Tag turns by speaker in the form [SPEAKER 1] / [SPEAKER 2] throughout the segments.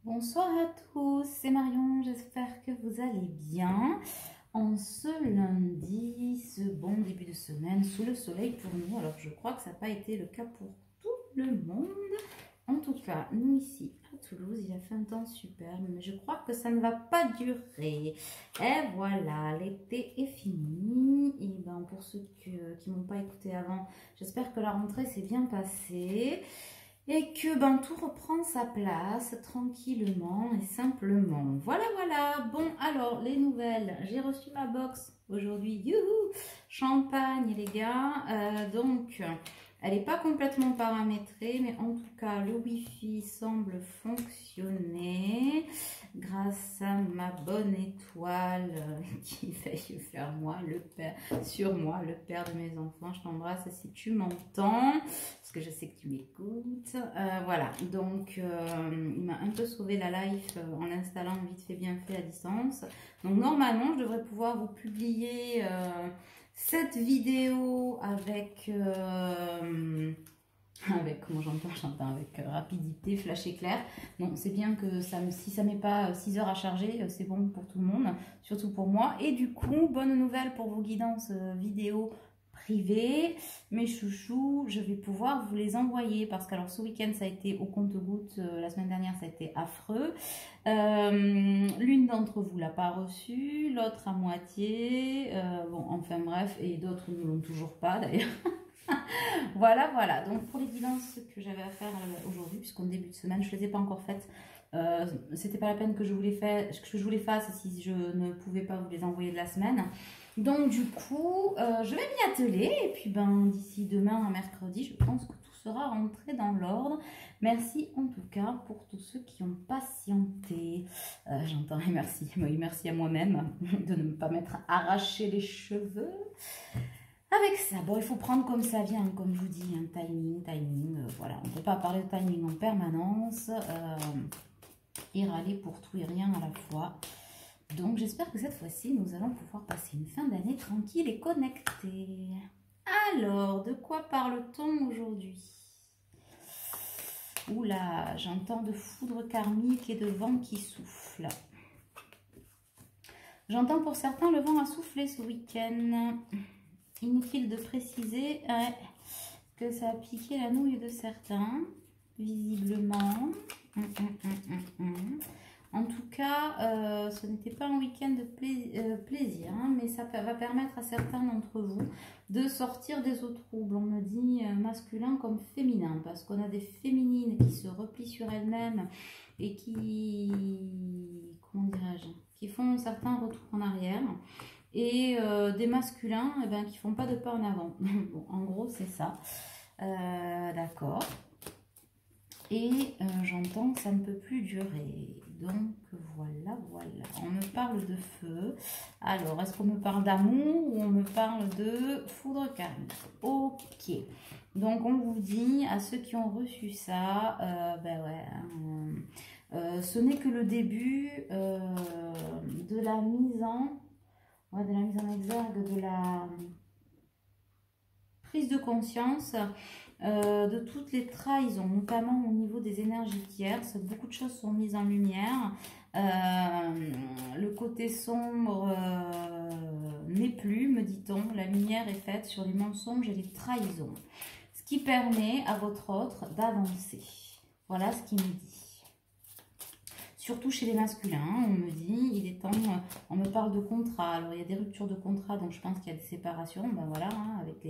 [SPEAKER 1] Bonsoir à tous, c'est Marion, j'espère que vous allez bien. En ce lundi, ce bon début de semaine, sous le soleil pour nous. Alors je crois que ça n'a pas été le cas pour tout le monde. En tout cas, nous ici à Toulouse, il a fait un temps superbe, mais je crois que ça ne va pas durer. Et voilà, l'été est fini. Et ben, pour ceux qui m'ont pas écouté avant, j'espère que la rentrée s'est bien passée. Et que ben, tout reprend sa place tranquillement et simplement. Voilà, voilà. Bon, alors, les nouvelles. J'ai reçu ma box aujourd'hui. Youhou! Champagne, les gars. Donc, elle n'est pas complètement paramétrée, mais en tout cas, le Wi-Fi semble fonctionner grâce à ma bonne étoile qui veille faire moi, sur moi, le père de mes enfants. Je t'embrasse si tu m'entends, parce que je sais que tu m'écoutes. Voilà, donc il m'a un peu sauvé la life en l'installant vite fait bien fait à distance. Donc normalement, je devrais pouvoir vous publier cette vidéo avec comment j'entends avec rapidité, flash éclair. Donc c'est bien que si ça met pas 6 heures à charger, c'est bon pour tout le monde, surtout pour moi. Et du coup, bonne nouvelle pour vos guidances vidéo privées, mes chouchous, je vais pouvoir vous les envoyer parce que alors ce week-end ça a été au compte-gouttes, la semaine dernière ça a été affreux. L'une d'entre vous l'a pas reçue, l'autre à moitié, bon enfin bref, et d'autres ne l'ont toujours pas d'ailleurs. Voilà, voilà. Donc pour les guidances que j'avais à faire aujourd'hui, puisqu'en début de semaine, je ne les ai pas encore faites. C'était pas la peine que je vous les fasse si je ne pouvais pas vous les envoyer de la semaine. Donc du coup, je vais m'y atteler. Et puis ben d'ici demain à mercredi, je pense que tout sera rentré dans l'ordre. Merci en tout cas pour tous ceux qui ont patienté. J'entends et merci. Oui, merci à moi-même de ne pas m'être arraché les cheveux. Avec ça, bon, il faut prendre comme ça vient, comme je vous dis, un timing, voilà, on ne peut pas parler de timing en permanence, et râler pour tout et rien à la fois. Donc j'espère que cette fois-ci, nous allons pouvoir passer une fin d'année tranquille et connectée. Alors, de quoi parle-t-on aujourd'hui? Oula, j'entends de foudre karmique et de vent qui souffle. J'entends pour certains le vent a soufflé ce week-end. Inutile de préciser que ça a piqué la nouille de certains, visiblement. En tout cas, ce n'était pas un week-end de plaisir, hein, mais ça va permettre à certains d'entre vous de sortir des eaux troubles. On me dit masculin comme féminin, parce qu'on a des féminines qui se replient sur elles-mêmes et qui, comment dirais-je, qui font certains retours en arrière. Et des masculins eh ben, qui font pas de pas en avant. Bon, en gros, c'est ça. D'accord. Et j'entends que ça ne peut plus durer. Donc, voilà, voilà. On me parle de feu. Alors, est-ce qu'on me parle d'amour ou on me parle de foudre karmique? Ok. Donc, on vous dit, à ceux qui ont reçu ça, ben ouais, ce n'est que le début de la mise en exergue, de la prise de conscience de toutes les trahisons, notamment au niveau des énergies tierces. Beaucoup de choses sont mises en lumière. Le côté sombre n'est plus, me dit-on. La lumière est faite sur les mensonges et les trahisons. Ce qui permet à votre autre d'avancer. Voilà ce qu'il me dit. Surtout chez les masculins, on me dit, il est temps, on me parle de contrat. Alors, il y a des ruptures de contrat, donc je pense qu'il y a des séparations, ben voilà, hein, avec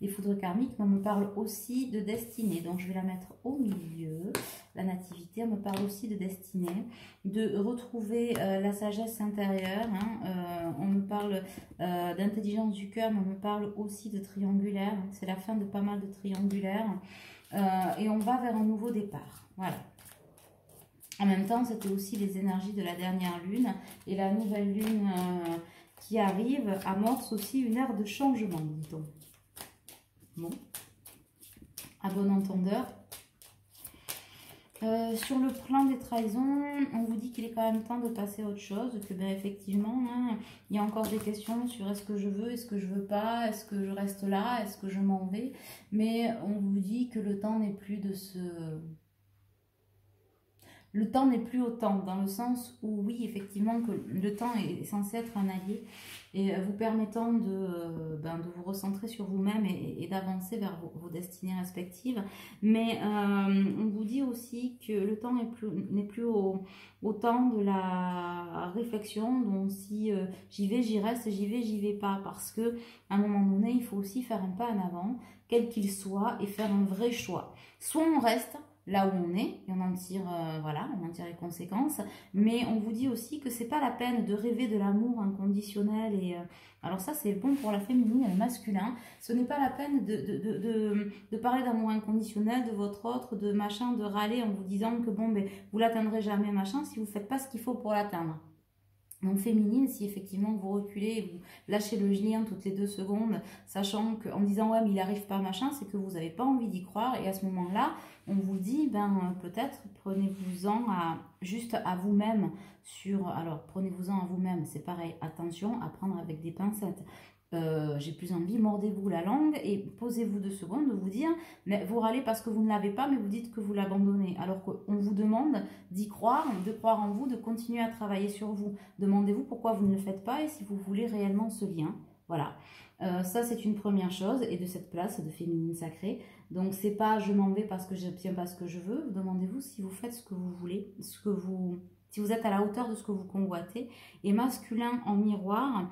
[SPEAKER 1] les foudres karmiques. Mais on me parle aussi de destinée, donc je vais la mettre au milieu. La nativité, on me parle aussi de destinée, de retrouver la sagesse intérieure. Hein, on me parle d'intelligence du cœur, mais on me parle aussi de triangulaire. C'est la fin de pas mal de triangulaires. Et on va vers un nouveau départ. Voilà. En même temps, c'était aussi les énergies de la dernière lune. Et la nouvelle lune qui arrive amorce aussi une ère de changement, dit-on. Bon, à bon entendeur. Sur le plan des trahisons, on vous dit qu'il est quand même temps de passer à autre chose. Que ben, effectivement, hein, il y a encore des questions sur est-ce que je veux, est-ce que je veux pas, est-ce que je reste là, est-ce que je m'en vais. Mais on vous dit que le temps n'est plus de se... le temps n'est plus au temps, dans le sens où oui, effectivement, que le temps est censé être un allié et vous permettant de vous recentrer sur vous-même et d'avancer vers vos destinées respectives. Mais on vous dit aussi que le temps n'est plus au temps de la réflexion, donc si j'y vais, j'y reste, j'y vais, j'y vais pas, parce que à un moment donné, il faut aussi faire un pas en avant, quel qu'il soit, et faire un vrai choix. Soit on reste là où on est, et on en tire, voilà, on en tire les conséquences, mais on vous dit aussi que c'est pas la peine de rêver de l'amour inconditionnel, et alors ça c'est bon pour la féminine et le masculin, ce n'est pas la peine de parler d'amour inconditionnel de votre autre, de machin, de râler en vous disant que bon, ben, vous l'atteindrez jamais, machin, si vous faites pas ce qu'il faut pour l'atteindre. Donc féminine, si effectivement vous reculez et vous lâchez le lien toutes les 2 secondes, sachant qu'en disant ouais mais il n'arrive pas machin, c'est que vous n'avez pas envie d'y croire, et à ce moment-là, on vous dit ben peut-être prenez-vous-en juste à vous-même alors prenez-vous-en à vous-même, c'est pareil, attention à prendre avec des pincettes. J'ai plus envie, mordez-vous la langue et posez-vous 2 secondes de vous dire, mais vous râlez parce que vous ne l'avez pas, mais vous dites que vous l'abandonnez, alors qu'on vous demande d'y croire, de croire en vous, de continuer à travailler sur vous. Demandez-vous pourquoi vous ne le faites pas et si vous voulez réellement ce lien. Voilà, ça c'est une première chose, et de cette place de féminine sacrée. Donc c'est pas je m'en vais parce que j'obtiens pas ce que je veux, demandez-vous si vous faites ce que vous voulez, si vous êtes à la hauteur de ce que vous convoitez. Et masculin en miroir,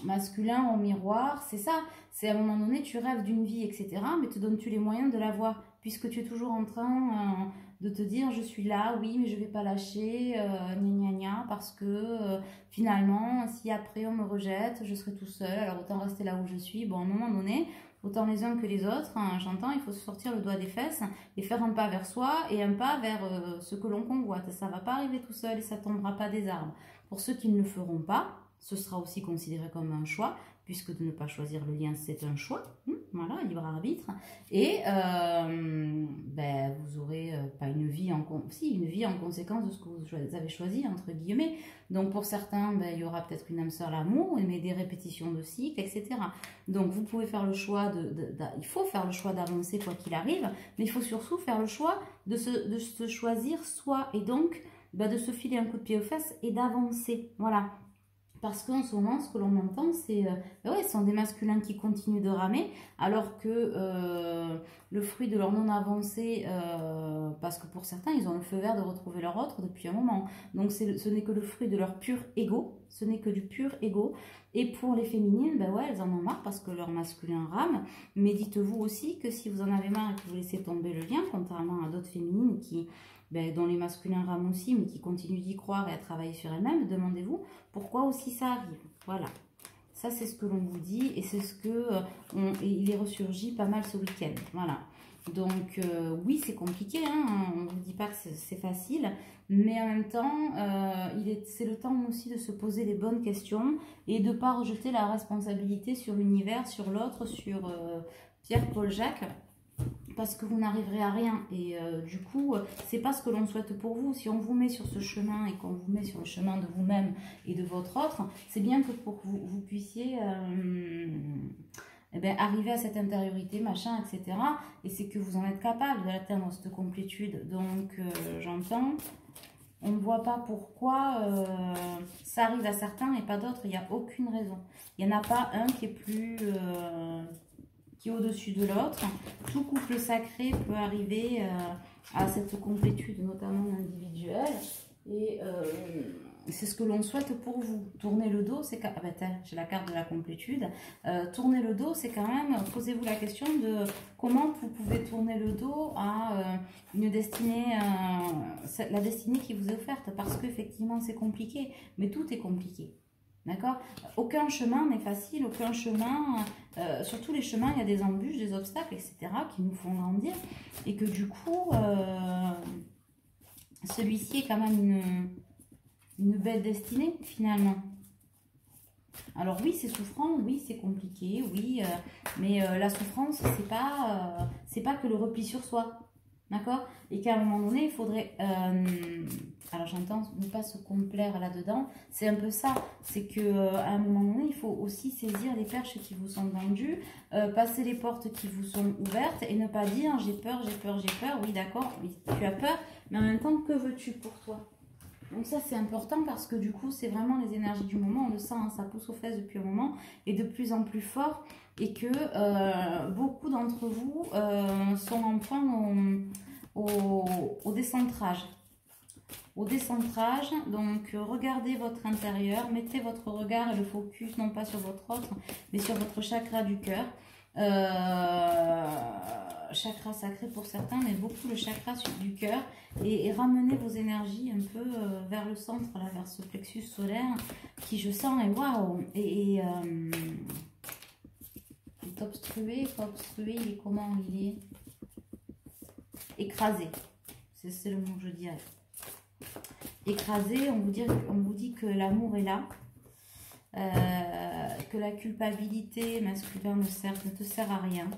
[SPEAKER 1] masculin en miroir, c'est ça, c'est à un moment donné tu rêves d'une vie, etc., mais te donnes-tu les moyens de l'avoir, puisque tu es toujours en train de te dire je suis là, oui mais je vais pas lâcher, gna gna gna, parce que finalement si après on me rejette, je serai tout seul, alors autant rester là où je suis. Bon, à un moment donné, autant les uns que les autres, hein, j'entends, il faut se sortir le doigt des fesses et faire un pas vers soi et un pas vers ce que l'on convoite. Ça va pas arriver tout seul et ça tombera pas des arbres. Pour ceux qui ne le feront pas, ce sera aussi considéré comme un choix, puisque de ne pas choisir le lien, c'est un choix. Voilà, libre arbitre. Et ben, vous aurez pas une vie une vie en conséquence de ce que vous avez choisi, entre guillemets. Donc pour certains, ben, il y aura peut-être une âme sœur l'amour, mais des répétitions de cycles, etc. Donc vous pouvez faire le choix il faut faire le choix d'avancer quoi qu'il arrive, mais il faut surtout faire le choix de se choisir soi, et donc ben, de se filer un coup de pied aux fesses et d'avancer. Voilà. Parce qu'en ce moment, ce que l'on entend, c'est ouais, ce sont des masculins qui continuent de ramer, alors que le fruit de leur non-avancée, parce que pour certains, ils ont le feu vert de retrouver leur autre depuis un moment. Donc ce n'est que le fruit de leur pur ego, ce n'est que du pur ego. Et pour les féminines, ben ouais, elles en ont marre parce que leur masculin rame. Mais dites-vous aussi que si vous en avez marre et que vous laissez tomber le lien, contrairement à d'autres féminines dont les masculins rament aussi, mais qui continuent d'y croire et à travailler sur elles-mêmes, demandez-vous pourquoi aussi ça arrive. Voilà, ça c'est ce que l'on vous dit, et c'est ce que il est ressurgi pas mal ce week-end. Voilà, donc oui, c'est compliqué, hein, on ne vous dit pas que c'est facile, mais en même temps, c'est le temps aussi de se poser les bonnes questions et de ne pas rejeter la responsabilité sur l'univers, sur l'autre, sur Pierre-Paul Jacques, parce que vous n'arriverez à rien. Et du coup, c'est pas ce que l'on souhaite pour vous. Si on vous met sur ce chemin et qu'on vous met sur le chemin de vous-même et de votre autre, c'est bien que pour que vous puissiez arriver à cette intériorité, machin, etc. Et c'est que vous en êtes capable de l'atteindre, cette complétude. Donc, j'entends, on ne voit pas pourquoi ça arrive à certains et pas d'autres. Il n'y a aucune raison. Il n'y en a pas un qui est plus... qui est au-dessus de l'autre. Tout couple sacré peut arriver à cette complétude, notamment individuelle. Et c'est ce que l'on souhaite pour vous. Tourner le dos, c'est quand même... j'ai la carte de la complétude. Tourner le dos, c'est quand même... Posez-vous la question de comment vous pouvez tourner le dos à une destinée... la destinée qui vous est offerte. Parce qu'effectivement, c'est compliqué. Mais tout est compliqué. D'accord? Aucun chemin n'est facile, aucun chemin, sur tous les chemins, il y a des embûches, des obstacles, etc. qui nous font grandir. Et que du coup, celui-ci est quand même une belle destinée, finalement. Alors oui, c'est souffrant, oui, c'est compliqué, oui, mais la souffrance, c'est pas que le repli sur soi. D'accord? Et qu'à un moment donné, il faudrait... alors j'entends ne pas se complaire là-dedans. C'est un peu ça. C'est qu'à un moment donné, il faut aussi saisir les perches qui vous sont tendues, passer les portes qui vous sont ouvertes et ne pas dire j'ai peur, j'ai peur, j'ai peur. Oui, d'accord, oui, tu as peur, mais en même temps, que veux-tu pour toi? Donc ça, c'est important parce que du coup, c'est vraiment les énergies du moment. On le sent, hein, ça pousse aux fesses depuis un moment et de plus en plus fort. Et que beaucoup d'entre vous sont en point au décentrage. Au décentrage, donc regardez votre intérieur, mettez votre regard et le focus non pas sur votre autre, mais sur votre chakra du cœur. Chakra sacré pour certains, mais beaucoup le chakra du cœur. Et ramenez vos énergies un peu vers le centre, là, vers ce plexus solaire qui, je sens, est waouh. Et est obstrué, pas obstrué, il est comment? Il est écrasé. C'est le mot que je dirais. Écrasé, on vous dit que l'amour est là, que la culpabilité masculine ne te sert à rien.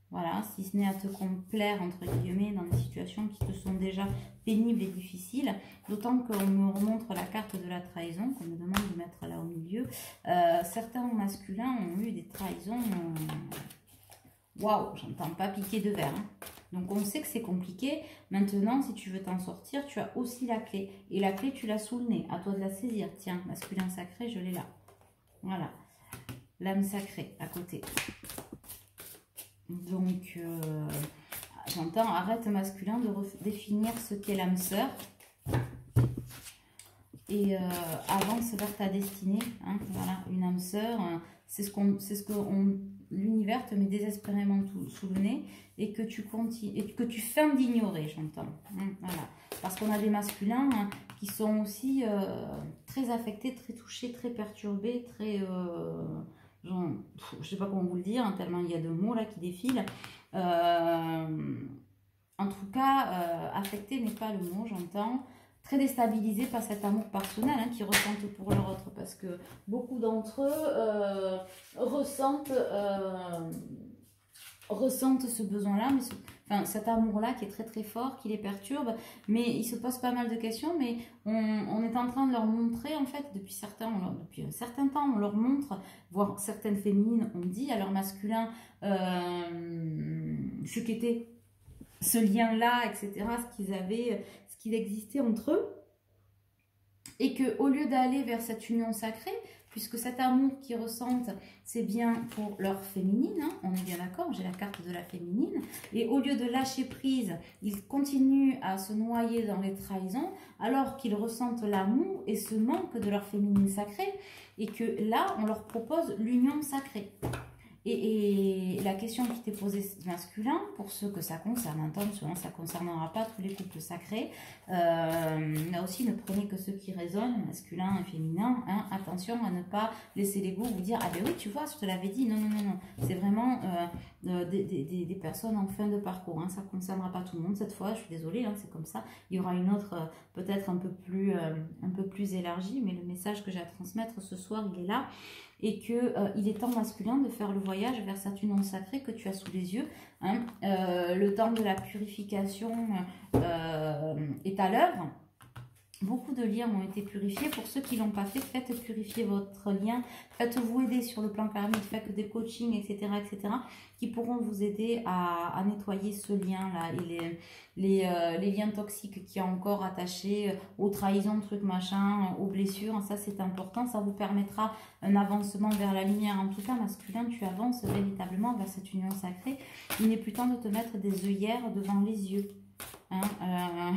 [SPEAKER 1] Voilà, si ce n'est à te complaire, entre guillemets, dans des situations qui te sont déjà pénibles et difficiles. D'autant qu'on me remontre la carte de la trahison, qu'on me demande de mettre là au milieu. Certains masculins ont eu des trahisons... Waouh, j'entends pas piquer de verre. Hein. Donc on sait que c'est compliqué. Maintenant, si tu veux t'en sortir, tu as aussi la clé. Et la clé, tu l'as sous le nez. À toi de la saisir. Tiens, masculin sacré, je l'ai là. Voilà. L'âme sacrée, à côté. Donc, j'entends, arrête masculin de définir ce qu'est l'âme sœur. Et avance vers ta destinée. Hein, voilà, une âme sœur, c'est ce que l'univers te met désespérément sous le nez et que tu continues, et que tu feins d'ignorer, j'entends. Hein, voilà. Parce qu'on a des masculins qui sont aussi très affectés, très touchés, très perturbés, très... je ne sais pas comment vous le dire, hein, tellement il y a de mots là qui défilent. En tout cas, affecté n'est pas le mot, j'entends. Très déstabilisés par cet amour personnel hein, qu'ils ressentent pour leur autre. Parce que beaucoup d'entre eux ressentent ce besoin-là, mais enfin, cet amour-là qui est très très fort, qui les perturbe. Mais ils se posent pas mal de questions, mais on est en train de leur montrer, en fait, depuis un certain temps, on leur montre, voire certaines féminines ont dit à leur masculin ce qu'était ce lien-là, etc., ce qu'ils avaient, ce qu'il existait entre eux, et qu'au lieu d'aller vers cette union sacrée, puisque cet amour qu'ils ressentent, c'est bien pour leur féminine, hein, on est bien d'accord, j'ai la carte de la féminine, et au lieu de lâcher prise, ils continuent à se noyer dans les trahisons, alors qu'ils ressentent l'amour et ce manque de leur féminine sacrée, et que là, on leur propose l'union sacrée. Et la question qui t'est posée masculin, pour ceux que ça concerne, attention, ça ne concernera pas tous les couples sacrés. Là aussi, ne prenez que ceux qui résonnent, masculin et féminin. Hein, attention à ne pas laisser l'ego vous dire « Ah ben oui, tu vois, je te l'avais dit. » Non, non, non, non. C'est vraiment des personnes en fin de parcours. Hein, ça ne concernera pas tout le monde cette fois. Je suis désolée, hein, c'est comme ça. Il y aura une autre, peut-être un peu plus élargie, mais le message que j'ai à transmettre ce soir, il est là. Et qu'il est temps masculin de faire le voyage vers cette union sacrée que tu as sous les yeux. Hein. Le temps de la purification est à l'œuvre. Beaucoup de liens ont été purifiés. Pour ceux qui ne l'ont pas fait, faites purifier votre lien. Faites-vous aider sur le plan karmique. Faites des coachings, etc., etc., qui pourront vous aider à nettoyer ce lien-là et les liens toxiques qui sont encore attachés aux trahisons, trucs, machin, aux blessures. Ça, c'est important. Ça vous permettra un avancement vers la lumière. En tout cas, masculin, tu avances véritablement vers cette union sacrée. Il n'est plus temps de te mettre des œillères devant les yeux. Hein,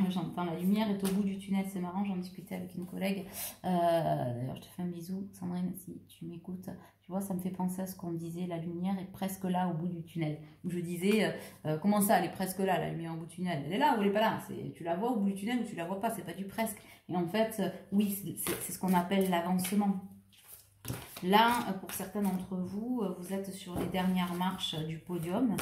[SPEAKER 1] j'entends la lumière est au bout du tunnel, c'est marrant, j'en discutais avec une collègue, d'ailleurs je te fais un bisou Sandrine si tu m'écoutes, tu vois ça me fait penser à ce qu'on disait, la lumière est presque là au bout du tunnel, où je disais comment ça elle est presque là la lumière au bout du tunnel, elle est là ou elle est pas là, tu la vois au bout du tunnel ou tu la vois pas, c'est pas du presque, et en fait oui c'est ce qu'on appelle l'avancement. Là, pour certains d'entre vous, vous êtes sur les dernières marches du podium.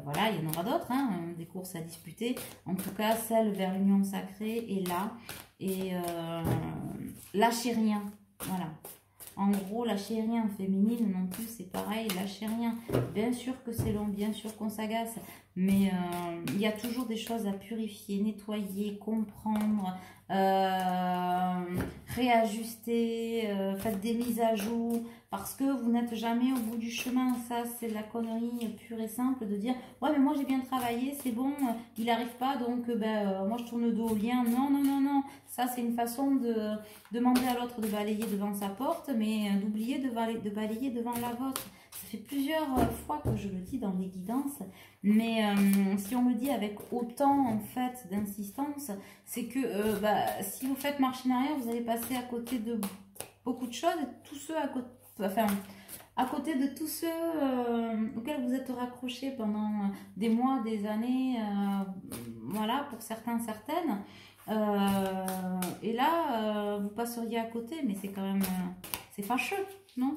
[SPEAKER 1] Voilà, il y en aura d'autres, hein, des courses à disputer. En tout cas, celle vers l'union sacrée est là. Et lâchez rien. Voilà. En gros, lâchez rien. Féminine non plus, c'est pareil. Lâchez rien. Bien sûr que c'est long, bien sûr qu'on s'agace. mais il y a toujours des choses à purifier, nettoyer, comprendre, réajuster, faites des mises à jour, parce que vous n'êtes jamais au bout du chemin. Ça, c'est de la connerie pure et simple de dire « Ouais, mais moi j'ai bien travaillé, c'est bon, il n'arrive pas, donc moi je tourne le dos au lien. » Non, non, non, non. Ça, c'est une façon de demander à l'autre de balayer devant sa porte, mais d'oublier de balayer devant la vôtre. Ça fait plusieurs fois que je le dis dans les guidances, mais si on le dit avec autant en fait d'insistance, c'est que si vous faites marche en arrière, vous allez passer à côté de beaucoup de choses, et tous ceux à côté, enfin, à côté de tous ceux auxquels vous êtes raccrochés pendant des mois, des années, voilà, pour certains, certaines. Et là, vous passeriez à côté, mais c'est quand même, c'est fâcheux, non?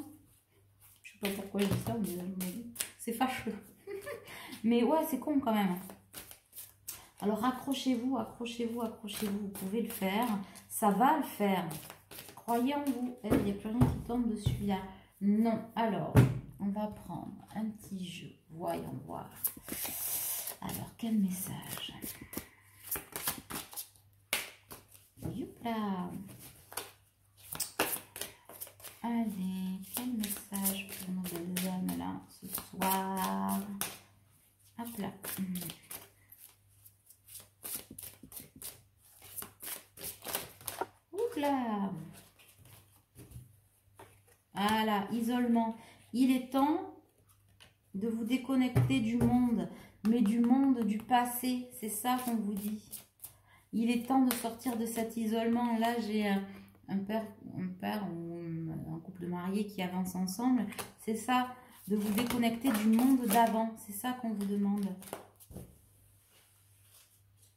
[SPEAKER 1] Je sais pas pourquoi je dis ça, mais c'est fâcheux. Mais ouais, c'est con quand même. Alors accrochez-vous, accrochez-vous, accrochez-vous, vous pouvez le faire, ça va le faire. Croyez en vous. Il n'y a plus rien qui tombe dessus là. Non. Alors, on va prendre un petit jeu. Voyons voir. Alors, quel message? Youpla. Allez, quel message pour nos belles âmes là ce soir? Hop là. Oula. Voilà, isolement. Il est temps de vous déconnecter du monde, mais du monde du passé. C'est ça qu'on vous dit. Il est temps de sortir de cet isolement. Là, j'ai un père ou un couple marié qui avance ensemble. C'est ça, de vous déconnecter du monde d'avant. C'est ça qu'on vous demande.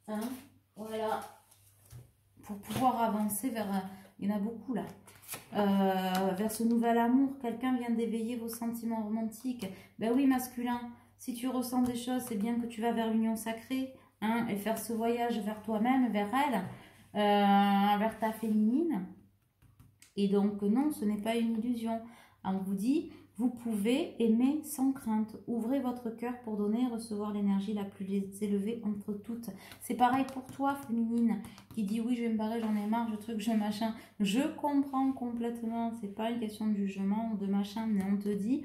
[SPEAKER 1] Hein? Voilà. Pour pouvoir avancer vers... Il y en a beaucoup là. Vers ce nouvel amour, quelqu'un vient d'éveiller vos sentiments romantiques. Ben oui, masculin, si tu ressens des choses, c'est bien que tu vas vers l'union sacrée, hein, et faire ce voyage vers toi-même, vers elle, vers ta féminine. Et donc non, ce n'est pas une illusion. On vous dit, vous pouvez aimer sans crainte. Ouvrez votre cœur pour donner et recevoir l'énergie la plus élevée entre toutes. C'est pareil pour toi, féminine, qui dit oui, je vais me barrer, j'en ai marre, je truc, je machin. Je comprends complètement. C'est pas une question de jugement ou de machin, mais on te dit,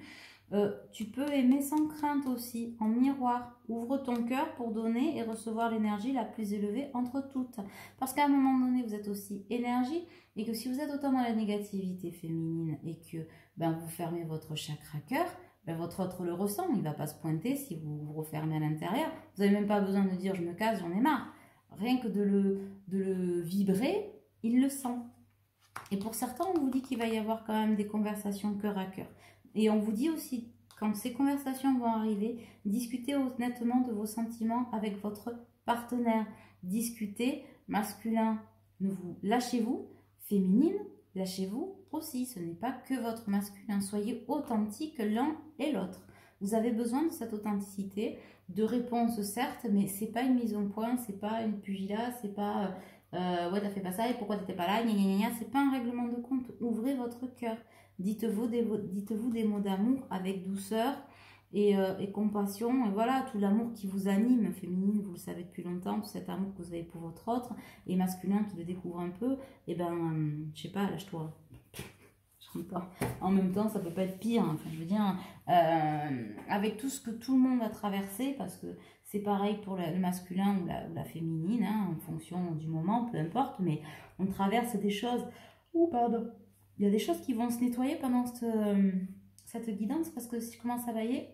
[SPEAKER 1] tu peux aimer sans crainte aussi, en miroir. Ouvre ton cœur pour donner et recevoir l'énergie la plus élevée entre toutes. Parce qu'à un moment donné, vous êtes aussi énergie, et que si vous êtes autant dans la négativité féminine et que vous fermez votre chakra cœur, votre autre le ressent, il ne va pas se pointer si vous vous refermez à l'intérieur. Vous n'avez même pas besoin de dire je me casse, j'en ai marre. Rien que de le vibrer, il le sent. Et pour certains, on vous dit qu'il va y avoir quand même des conversations cœur à cœur. Et on vous dit aussi, quand ces conversations vont arriver, discutez honnêtement de vos sentiments avec votre partenaire. Discutez, masculin, lâchez-vous, féminine, lâchez-vous aussi. Ce n'est pas que votre masculin. Soyez authentique l'un et l'autre. Vous avez besoin de cette authenticité, de réponses certes, mais c'est pas une mise au point, c'est pas une pugilat, c'est pas ouais, t'as fait pas ça et pourquoi t'étais pas là, gna gna gna. C'est pas un règlement de compte. Ouvrez votre cœur. Dites-vous des mots d'amour avec douceur et compassion. Et voilà, tout l'amour qui vous anime, féminine, vous le savez depuis longtemps, tout cet amour que vous avez pour votre autre, et masculin qui le découvre un peu, et je sais pas, lâche-toi. Je ris pas. En même temps, ça peut pas être pire. Enfin, je veux dire, avec tout ce que tout le monde a traversé, parce que c'est pareil pour le masculin ou la féminine, hein, en fonction du moment, peu importe, mais on traverse des choses. Oh, pardon. Il y a des choses qui vont se nettoyer pendant cette guidance, parce que si je commence à bailler,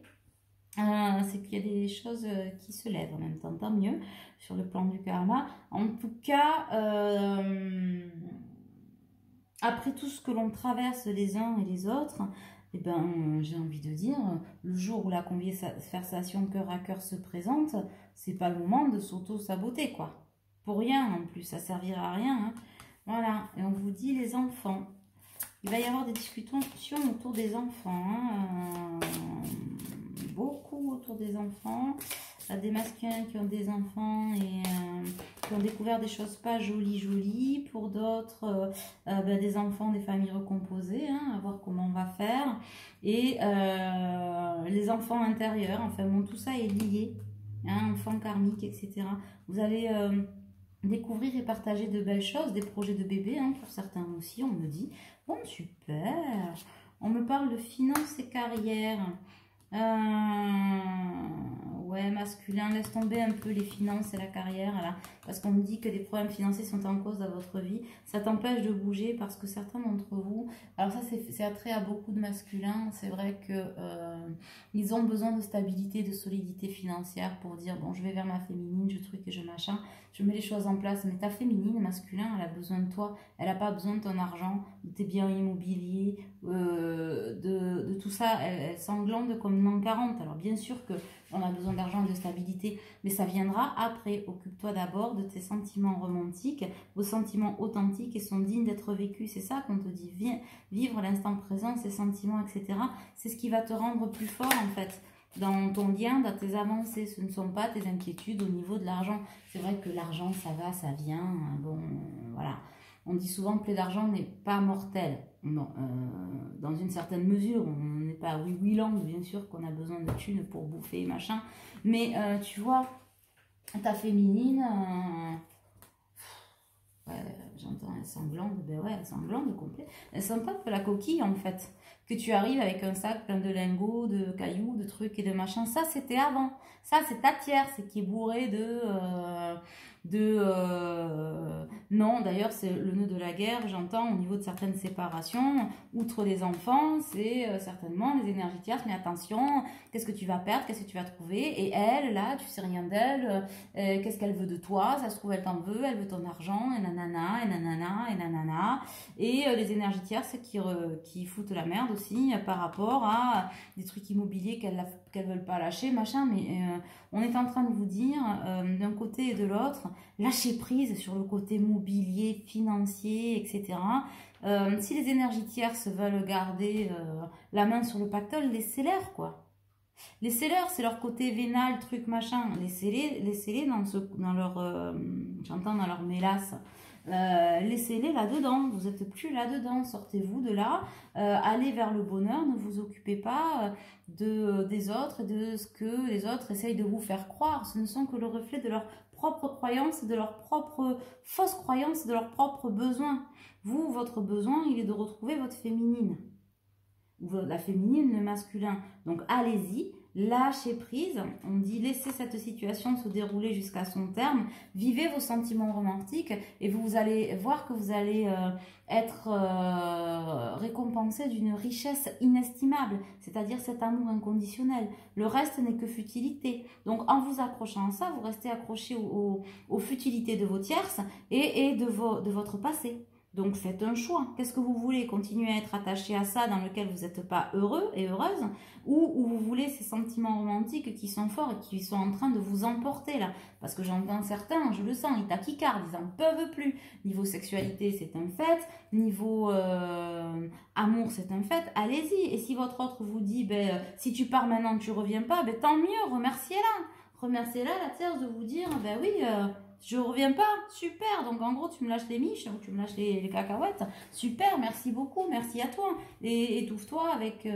[SPEAKER 1] c'est qu'il y a des choses qui se lèvent en même temps, tant mieux, sur le plan du karma. En tout cas, après tout ce que l'on traverse les uns et les autres, j'ai envie de dire, le jour où la conversation cœur à cœur se présente, c'est pas le moment de s'auto-saboter, quoi. Pour rien, en plus, ça servira à rien. Hein. Voilà, et on vous dit les enfants. Il va y avoir des discussions autour des enfants. Hein. Beaucoup autour des enfants. Des masculins qui ont des enfants et qui ont découvert des choses pas jolies. Pour d'autres, des enfants, des familles recomposées. Hein, à voir comment on va faire. Et les enfants intérieurs. Enfin bon, tout ça est lié. hein, enfant karmique, etc. Vous allez découvrir et partager de belles choses, des projets de bébé, hein, pour certains aussi, on me dit. Bon, super. On me parle de finances et carrière. Ouais, masculin, laisse tomber un peu les finances et la carrière, là, parce qu'on me dit que des problèmes financiers sont en cause dans votre vie. Ça t'empêche de bouger parce que certains d'entre vous, alors ça c'est attrait à beaucoup de masculins, c'est vrai que ils ont besoin de stabilité, de solidité financière pour dire bon, je vais vers ma féminine, je truc et je machin, je mets les choses en place. Mais ta féminine, masculin, elle a besoin de toi, elle n'a pas besoin de ton argent, de tes biens immobiliers, de tout ça. Elle s'englande comme une an 40. Alors bien sûr que on a besoin d'argent et de stabilité, mais ça viendra après. Occupe-toi d'abord de tes sentiments romantiques, vos sentiments authentiques et sont dignes d'être vécus. C'est ça qu'on te dit, vivre l'instant présent, ses sentiments, etc. C'est ce qui va te rendre plus fort en fait dans ton lien, dans tes avancées. Ce ne sont pas tes inquiétudes au niveau de l'argent. C'est vrai que l'argent, ça va, ça vient. Bon, voilà. On dit souvent que l'argent n'est pas mortel. Non, dans une certaine mesure, on n'est pas oui-oui-lang, bien sûr qu'on a besoin de thunes pour bouffer, machin. Mais tu vois, ta féminine, ouais, j'entends elle sanglande, ben ouais, elle sanglande complet. Elle sent pas que la coquille en fait. Que tu arrives avec un sac plein de lingots, de cailloux, de trucs et de machins, ça c'était avant. Ça c'est ta tierce qui est bourrée non, d'ailleurs c'est le nœud de la guerre, j'entends au niveau de certaines séparations, outre les enfants, c'est certainement les énergies tierces, mais attention, qu'est-ce que tu vas perdre, qu'est-ce que tu vas trouver, et elle, là, tu sais rien d'elle, qu'est-ce qu'elle veut de toi, ça se trouve elle t'en veut, elle veut ton argent, et nanana, et nanana, et nanana, et les énergies tierces qui foutent la merde aussi par rapport à des trucs immobiliers qu'elles veulent pas lâcher, machin, mais on est en train de vous dire, d'un côté et de l'autre, lâcher prise sur le côté mobilier, financier, etc. Si les énergies tierces veulent garder la main sur le pactole, laissez-leur, quoi. Laissez-leur, c'est leur côté vénal, truc, machin. Laissez-les dans leur, j'entends dans leur mélasse. Laissez-les là-dedans, vous n'êtes plus là-dedans, sortez-vous de là, allez vers le bonheur, ne vous occupez pas des autres et de ce que les autres essayent de vous faire croire. Ce ne sont que le reflet de leurs propres croyances, de leurs propres fausses croyances, de leurs propres besoins. Vous, votre besoin, il est de retrouver votre féminine. La féminine, le masculin. Donc allez-y, lâchez prise. On dit laissez cette situation se dérouler jusqu'à son terme. Vivez vos sentiments romantiques et vous allez voir que vous allez être récompensé d'une richesse inestimable, c'est-à-dire cet amour inconditionnel. Le reste n'est que futilité. Donc en vous accrochant à ça, vous restez accroché aux futilités de vos tierces et de votre passé. Donc faites un choix. Qu'est-ce que vous voulez? Continuer à être attaché à ça dans lequel vous n'êtes pas heureux et heureuse, ou vous voulez ces sentiments romantiques qui sont forts et qui sont en train de vous emporter là? Parce que j'entends certains, je le sens, ils taquicardent, ils n'en peuvent plus. Niveau sexualité, c'est un fait. Niveau amour, c'est un fait. Allez-y. Et si votre autre vous dit, ben, si tu pars maintenant, tu reviens pas, ben, tant mieux, remerciez-la. Remerciez-la, la tierce, de vous dire, ben oui... je reviens pas, super, donc en gros tu me lâches les miches, ou tu me lâches les cacahuètes, super, merci beaucoup, merci à toi, et étouffe-toi avec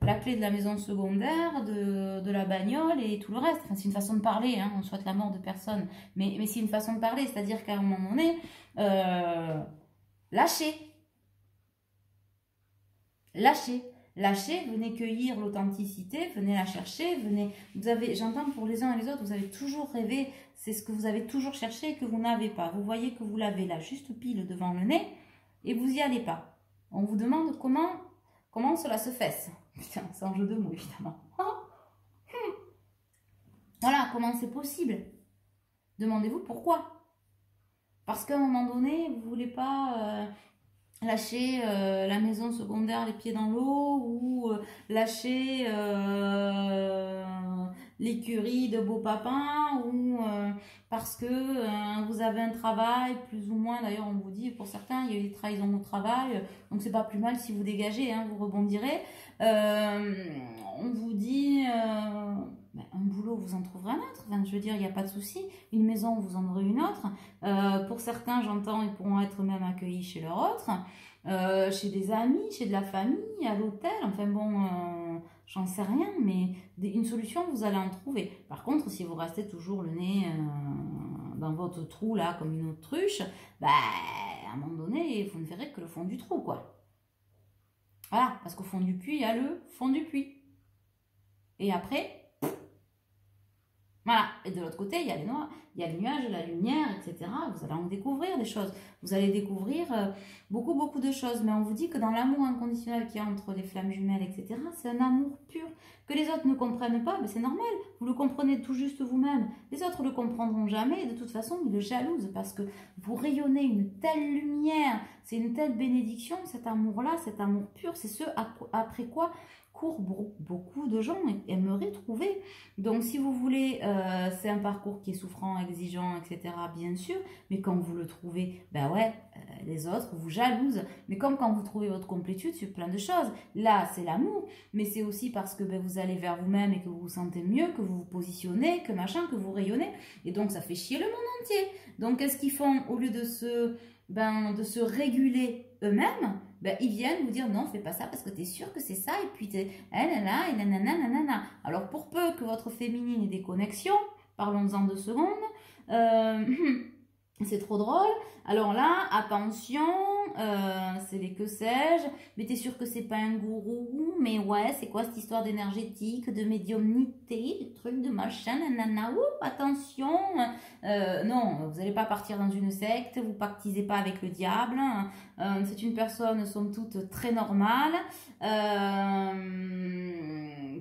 [SPEAKER 1] la clé de la maison secondaire, de la bagnole et tout le reste. Enfin, c'est une façon de parler, hein, on souhaite la mort de personne, mais c'est une façon de parler, c'est-à-dire qu'à un moment donné, lâchez, venez cueillir l'authenticité, venez la chercher, j'entends pour les uns et les autres, vous avez toujours rêvé, c'est ce que vous avez toujours cherché et que vous n'avez pas. Vous voyez que vous l'avez là, juste pile devant le nez, et vous n'y allez pas. On vous demande comment cela se fait. Putain, c'est un jeu de mots, évidemment. Voilà, comment c'est possible? Demandez-vous pourquoi. Parce qu'à un moment donné, vous ne voulez pas... lâcher la maison secondaire les pieds dans l'eau, ou lâcher l'écurie de beau papin, ou parce que vous avez un travail plus ou moins, d'ailleurs on vous dit pour certains il y a eu des trahisons au travail, donc c'est pas plus mal si vous dégagez, hein, vous rebondirez. On vous dit un boulot, vous en trouverez un autre, enfin, je veux dire, il n'y a pas de souci, une maison, vous en aurez une autre. Pour certains, j'entends, ils pourront être même accueillis chez leur autre, chez des amis, chez de la famille, à l'hôtel, enfin bon, j'en sais rien, mais une solution, vous allez en trouver. Par contre, si vous restez toujours le nez dans votre trou, là, comme une autruche, bah, à un moment donné, vous ne verrez que le fond du trou, quoi. Voilà, parce qu'au fond du puits, il y a le fond du puits. Et après, voilà. Et de l'autre côté, il y a les noirs, il y a les nuages, la lumière, etc. Vous allez en découvrir des choses. Vous allez découvrir beaucoup, beaucoup de choses. Mais on vous dit que dans l'amour inconditionnel qu'il y a entre les flammes jumelles, etc., c'est un amour pur. Que les autres ne comprennent pas, mais c'est normal. Vous le comprenez tout juste vous-même. Les autres ne le comprendront jamais. Et de toute façon, ils le jalousent parce que vous rayonnez une telle lumière. C'est une telle bénédiction, cet amour-là, cet amour pur. C'est ce après quoi courent beaucoup de gens aimeraient trouver. Donc si vous voulez, c'est un parcours qui est souffrant, exigeant, etc. bien sûr, mais quand vous le trouvez, ben ouais, les autres vous jalousent. Mais comme quand vous trouvez votre complétude sur plein de choses, là c'est l'amour, mais c'est aussi parce que ben, vous allez vers vous-même et que vous vous sentez mieux, que vous vous positionnez, que machin, que vous rayonnez, et donc ça fait chier le monde entier. Donc qu'est-ce qu'ils font au lieu de se réguler eux-mêmes? Ben, ils viennent vous dire non, fais pas ça parce que tu es sûr que c'est ça, et puis t'es là, et nanana. Alors, pour peu que votre féminine ait des connexions, parlons-en 2 secondes, c'est trop drôle. Alors là, attention, c'est les que sais-je, mais t'es sûr que c'est pas un gourou, mais ouais, c'est quoi cette histoire d'énergétique, de médiumnité, de trucs, de machin, nanana, attention, non, vous n'allez pas partir dans une secte, vous pactisez pas avec le diable, c'est une personne, somme toute, très normale,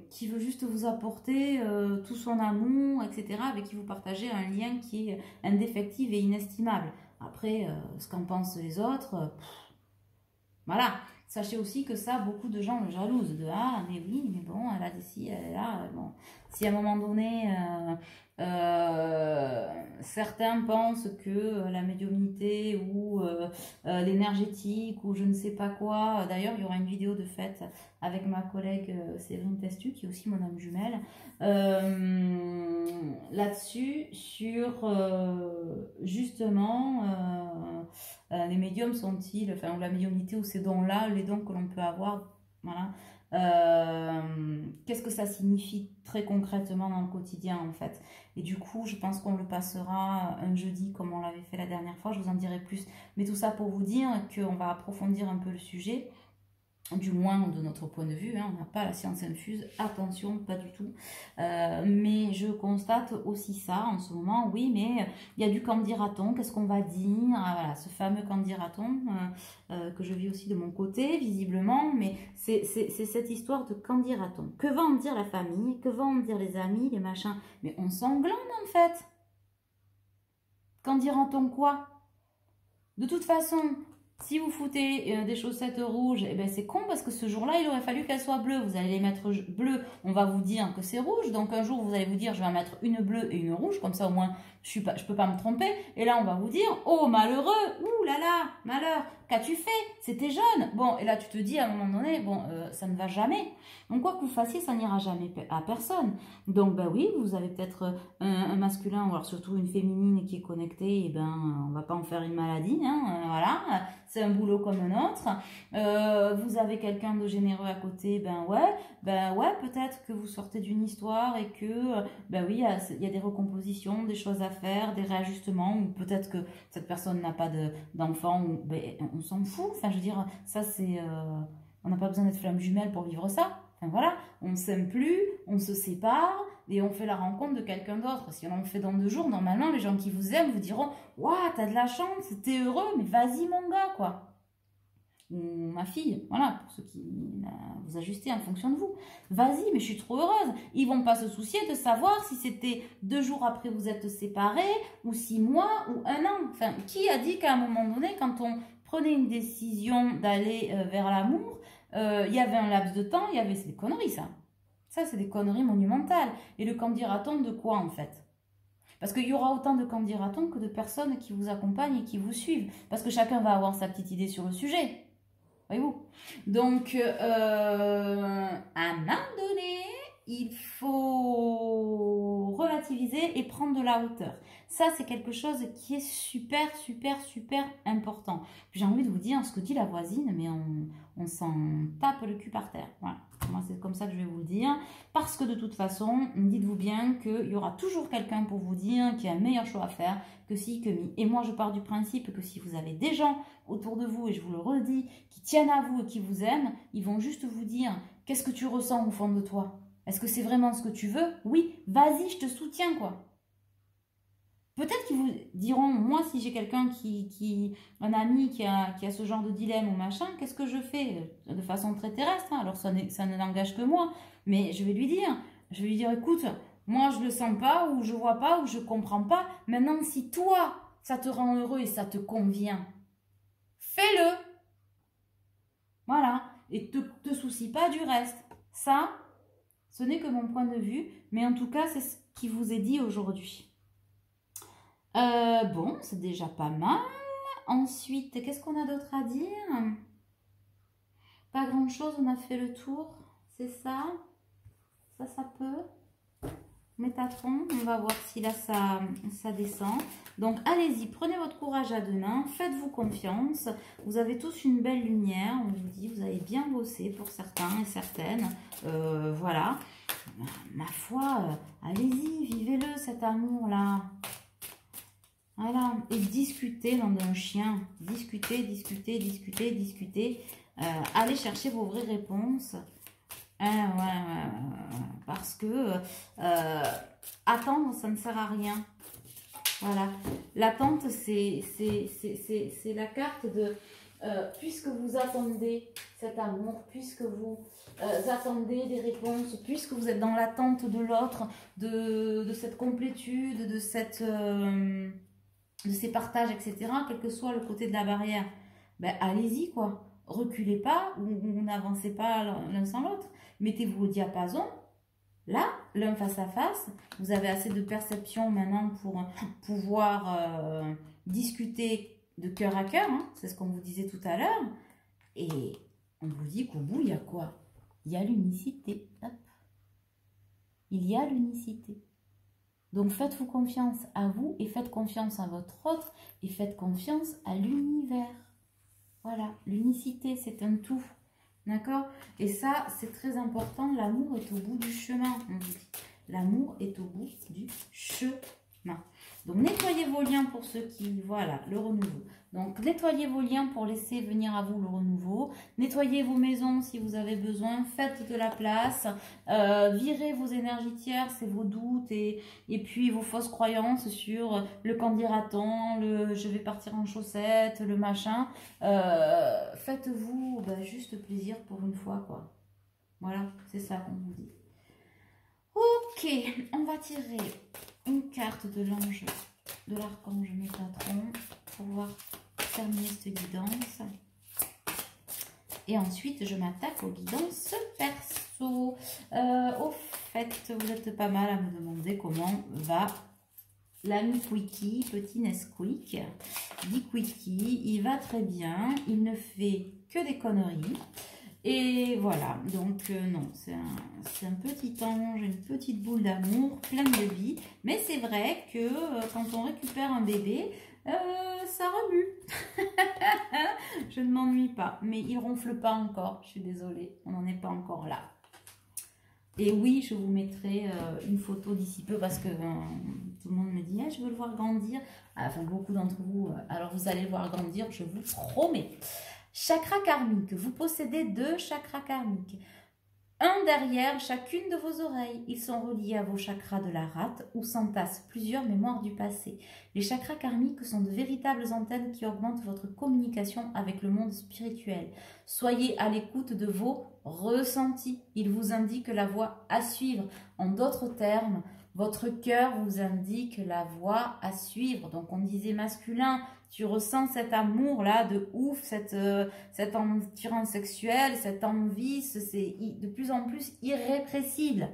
[SPEAKER 1] qui veut juste vous apporter tout son amour, etc., avec qui vous partagez un lien qui est indéfectible et inestimable. Après, ce qu'en pensent les autres, voilà. Sachez aussi que ça, beaucoup de gens le jalousent. De ah, mais oui, mais bon, elle a des si, elle est là. Bon. Si à un moment donné, certains pensent que la médiumnité ou l'énergétique ou je ne sais pas quoi. D'ailleurs, il y aura une vidéo de fête avec ma collègue Séverine Testu, qui est aussi mon âme jumelle, là-dessus, sur justement les médiums sont-ils, enfin, ou la médiumnité ou ces dons-là, les dons que l'on peut avoir, voilà. Qu'est-ce que ça signifie très concrètement dans le quotidien en fait. Et du coup, je pense qu'on le passera un jeudi comme on l'avait fait la dernière fois, je vous en dirai plus. Mais tout ça pour vous dire qu'on va approfondir un peu le sujet. Du moins de notre point de vue, hein, on n'a pas la science infuse, attention, pas du tout. Mais je constate aussi ça en ce moment, oui, mais il y a du qu'en dira-t-on, qu'est-ce qu'on va dire, voilà, ce fameux qu'en dira-t-on, que je vis aussi de mon côté, visiblement, mais c'est cette histoire de qu'en dira-t-on. Que va en dire la famille, que vont en dire les amis, les machins, mais on s'englande en fait. Qu'en dira-t-on quoi? De toute façon, si vous foutez des chaussettes rouges, eh ben c'est con parce que ce jour-là, il aurait fallu qu'elles soient bleues. Vous allez les mettre bleues, on va vous dire que c'est rouge. Donc un jour, vous allez vous dire, je vais en mettre une bleue et une rouge. Comme ça, au moins, je peux pas me tromper. Et là, on va vous dire, oh malheureux, ouh là là, malheur, qu'as-tu fait? C'était jaune. Bon, et là, tu te dis à un moment donné, bon, ça ne va jamais. Donc quoi que vous fassiez, ça n'ira jamais à personne. Donc ben oui, vous avez peut-être un masculin ou alors surtout une féminine qui est connectée, et ben on va pas en faire une maladie, hein, voilà, c'est un boulot comme un autre. Vous avez quelqu'un de généreux à côté, ben ouais, peut-être que vous sortez d'une histoire et que ben oui, il y a des recompositions, des choses à faire, des réajustements, ou peut-être que cette personne n'a pas d'enfant, ou ben on s'en fout. Enfin, je veux dire, ça c'est on n'a pas besoin d'être flamme jumelle pour vivre ça. Enfin voilà, on ne s'aime plus, on se sépare et on fait la rencontre de quelqu'un d'autre. Si on en fait dans 2 jours, normalement, les gens qui vous aiment vous diront « Waouh, t'as de la chance, t'es heureux, mais vas-y mon gars, quoi !» Ou ma fille, voilà, pour ceux qui vous ajustez en fonction de vous. « Vas-y, mais je suis trop heureuse !» Ils vont pas se soucier de savoir si c'était 2 jours après vous êtes séparés, ou 6 mois, ou 1 an. Enfin, qui a dit qu'à un moment donné, quand on prenait une décision d'aller vers l'amour, il y avait un laps de temps, il y avait des conneries, ça. Ça, c'est des conneries monumentales. Et le qu'en dira-t-on de quoi, en fait? Parce qu'il y aura autant de qu'en dira-t-on que de personnes qui vous accompagnent et qui vous suivent. Parce que chacun va avoir sa petite idée sur le sujet. Voyez-vous? Donc, à un moment donné, il faut relativiser et prendre de la hauteur. Ça, c'est quelque chose qui est super, super, super important. J'ai envie de vous dire ce que dit la voisine, mais on s'en tape le cul par terre. Voilà, moi c'est comme ça que je vais vous le dire. Parce que de toute façon, dites-vous bien qu'il y aura toujours quelqu'un pour vous dire qu'il y a un meilleur choix à faire que si, que mi. Et moi, je pars du principe que si vous avez des gens autour de vous, et je vous le redis, qui tiennent à vous et qui vous aiment, ils vont juste vous dire qu'est-ce que tu ressens au fond de toi. Est-ce que c'est vraiment ce que tu veux? Oui, vas-y, je te soutiens, quoi. Peut-être qu'ils vous diront, moi, si j'ai quelqu'un un ami qui a ce genre de dilemme ou machin, qu'est-ce que je fais? De façon très terrestre, hein. Alors ça ne l'engage que moi, mais je vais lui dire, écoute, moi, je le sens pas, ou je vois pas, ou je comprends pas. Maintenant, si toi, ça te rend heureux et ça te convient, fais-le. Voilà. Et te soucie pas du reste. Ça, ce n'est que mon point de vue, mais en tout cas, c'est ce qui vous est dit aujourd'hui. Bon, c'est déjà pas mal. Ensuite, qu'est-ce qu'on a d'autre à dire? Pas grand-chose, on a fait le tour. C'est ça? Ça peut. Métatron, on va voir si là, ça descend. Donc, allez-y, prenez votre courage à deux mains. Faites-vous confiance. Vous avez tous une belle lumière. On vous dit, vous avez bien bossé pour certains et certaines. Voilà. Ma foi, allez-y, vivez-le, cet amour-là. Voilà, et discutez, nom d'un chien. Discutez, discutez, discutez, discutez. Allez chercher vos vraies réponses. Parce que attendre, ça ne sert à rien. Voilà. L'attente, c'est la carte de... puisque vous attendez cet amour, puisque vous attendez des réponses, puisque vous êtes dans l'attente de l'autre, de cette complétude, de ces partages, etc., quel que soit le côté de la barrière, ben, allez-y, quoi. Reculez pas ou n'avancez pas l'un sans l'autre. Mettez-vous au diapason. Là, l'un face à face, vous avez assez de perception maintenant pour pouvoir discuter de cœur à cœur. Hein, c'est ce qu'on vous disait tout à l'heure. Et on vous dit qu'au bout, il y a quoi? Il y a l'unicité. Il y a l'unicité. Donc, faites-vous confiance à vous et faites confiance à votre autre et faites confiance à l'univers. Voilà, l'unicité, c'est un tout. D'accord? Et ça, c'est très important. L'amour est au bout du chemin, on vous dit. L'amour est au bout du chemin. Donc, nettoyez vos liens pour ceux qui... Voilà, le renouveau. Donc, nettoyez vos liens pour laisser venir à vous le renouveau. Nettoyez vos maisons si vous avez besoin. Faites de la place. Virez vos énergies tierces et vos doutes et puis vos fausses croyances sur le qu'en dira-t-on, le je vais partir en chaussettes, le machin. Faites-vous juste plaisir pour une fois, quoi. Voilà, c'est ça qu'on vous dit. Ok, on va tirer une carte de l'ange, de l'archange Métatron pour pouvoir terminer cette guidance. Et ensuite, je m'attaque aux guidances perso. Au fait, vous êtes pas mal à me demander comment va l'ami Quickie, petit Nesquik. Dit Quickie, il va très bien, il ne fait que des conneries. Et voilà, donc non, c'est un petit ange, une petite boule d'amour, pleine de vie. Mais c'est vrai que quand on récupère un bébé, ça remue. Je ne m'ennuie pas, mais il ronfle pas encore, je suis désolée, on n'en est pas encore là. Et oui, je vous mettrai une photo d'ici peu parce que tout le monde me dit je veux le voir grandir. Enfin, beaucoup d'entre vous, alors vous allez le voir grandir, je vous promets. Chakra karmique, vous possédez 2 chakras karmiques. Un derrière chacune de vos oreilles. Ils sont reliés à vos chakras de la rate où s'entassent plusieurs mémoires du passé. Les chakras karmiques sont de véritables antennes qui augmentent votre communication avec le monde spirituel. Soyez à l'écoute de vos ressentis. Ils vous indiquent la voie à suivre. En d'autres termes, votre cœur vous indique la voie à suivre. Donc on disait masculin, tu ressens cet amour-là de ouf, cette attirance sexuelle, cette envie, c'est de plus en plus irrépressible.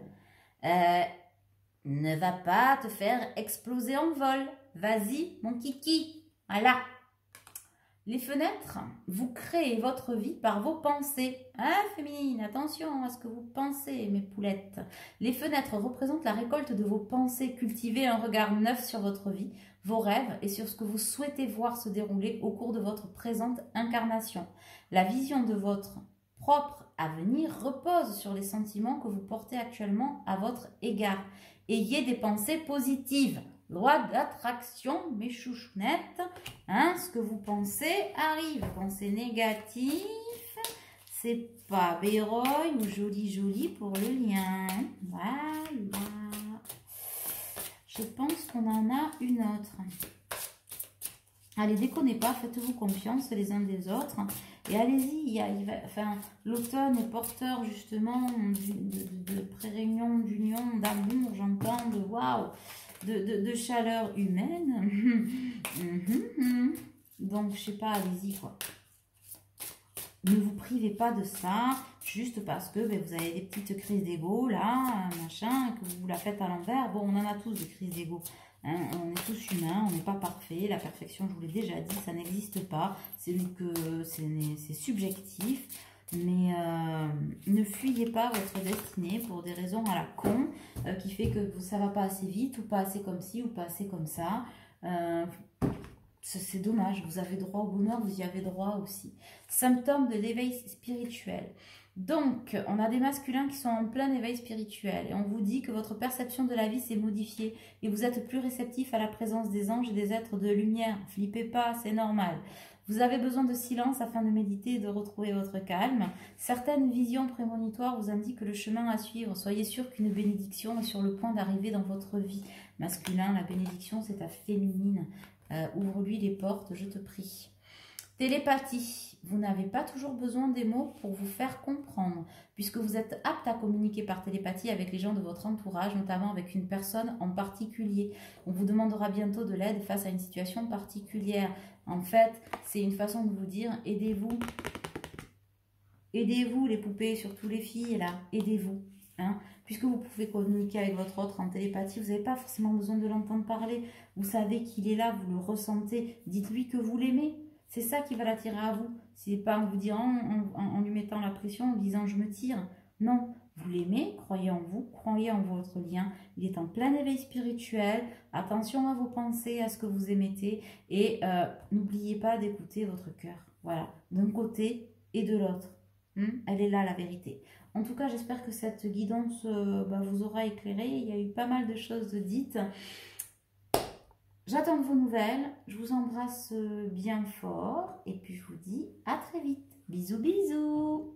[SPEAKER 1] Ne va pas te faire exploser en vol. Vas-y, mon kiki. Voilà. Les fenêtres, vous créez votre vie par vos pensées. Ah, féminine, attention à ce que vous pensez, mes poulettes. Les fenêtres représentent la récolte de vos pensées. Cultivez un regard neuf sur votre vie, vos rêves et sur ce que vous souhaitez voir se dérouler au cours de votre présente incarnation. La vision de votre propre avenir repose sur les sentiments que vous portez actuellement à votre égard. Ayez des pensées positives. Loi d'attraction, mes chouchounettes. Hein, ce que vous pensez arrive. Pensée négative, c'est pas béroy ou joli pour le lien. Voilà. Je pense qu'on en a une autre. Allez, déconnez pas, faites-vous confiance les uns des autres. Et allez-y, enfin, l'automne est porteur justement de pré-réunion, d'union, d'amour, j'entends, de waouh, de chaleur humaine. Donc, je sais pas, allez-y quoi. Ne vous privez pas de ça, juste parce que ben, vous avez des petites crises d'ego là, machin, que vous la faites à l'envers. Bon, on en a tous des crises d'ego. Hein, on est tous humains, on n'est pas parfait. La perfection, je vous l'ai déjà dit, ça n'existe pas. C'est subjectif. Mais ne fuyez pas votre destinée pour des raisons à la con qui fait que ça va pas assez vite ou pas assez comme ci ou pas assez comme ça. C'est dommage, vous avez droit au bonheur, vous y avez droit aussi. Symptômes de l'éveil spirituel. Donc, on a des masculins qui sont en plein éveil spirituel et on vous dit que votre perception de la vie s'est modifiée et vous êtes plus réceptif à la présence des anges et des êtres de lumière. Flippez pas, c'est normal. Vous avez besoin de silence afin de méditer et de retrouver votre calme. Certaines visions prémonitoires vous indiquent le chemin à suivre. Soyez sûr qu'une bénédiction est sur le point d'arriver dans votre vie. Masculin, la bénédiction, c'est ta féminine. Ouvre-lui les portes, je te prie. Télépathie. Vous n'avez pas toujours besoin des mots pour vous faire comprendre, puisque vous êtes apte à communiquer par télépathie avec les gens de votre entourage, notamment avec une personne en particulier. On vous demandera bientôt de l'aide face à une situation particulière. En fait, c'est une façon de vous dire, aidez-vous. Aidez-vous les poupées, surtout les filles, là. Aidez-vous. Hein, puisque vous pouvez communiquer avec votre autre en télépathie, vous n'avez pas forcément besoin de l'entendre parler. Vous savez qu'il est là, vous le ressentez. Dites-lui que vous l'aimez. C'est ça qui va l'attirer à vous. C'est pas en vous disant, en lui mettant la pression, en disant je me tire. Non, vous l'aimez, croyez en vous, croyez en votre lien. Il est en plein éveil spirituel. Attention à vos pensées, à ce que vous émettez. Et n'oubliez pas d'écouter votre cœur. Voilà, d'un côté et de l'autre. Elle est là la vérité. En tout cas, j'espère que cette guidance vous aura éclairé. Il y a eu pas mal de choses dites. J'attends de vos nouvelles. Je vous embrasse bien fort. Et puis, je vous dis à très vite. Bisous, bisous.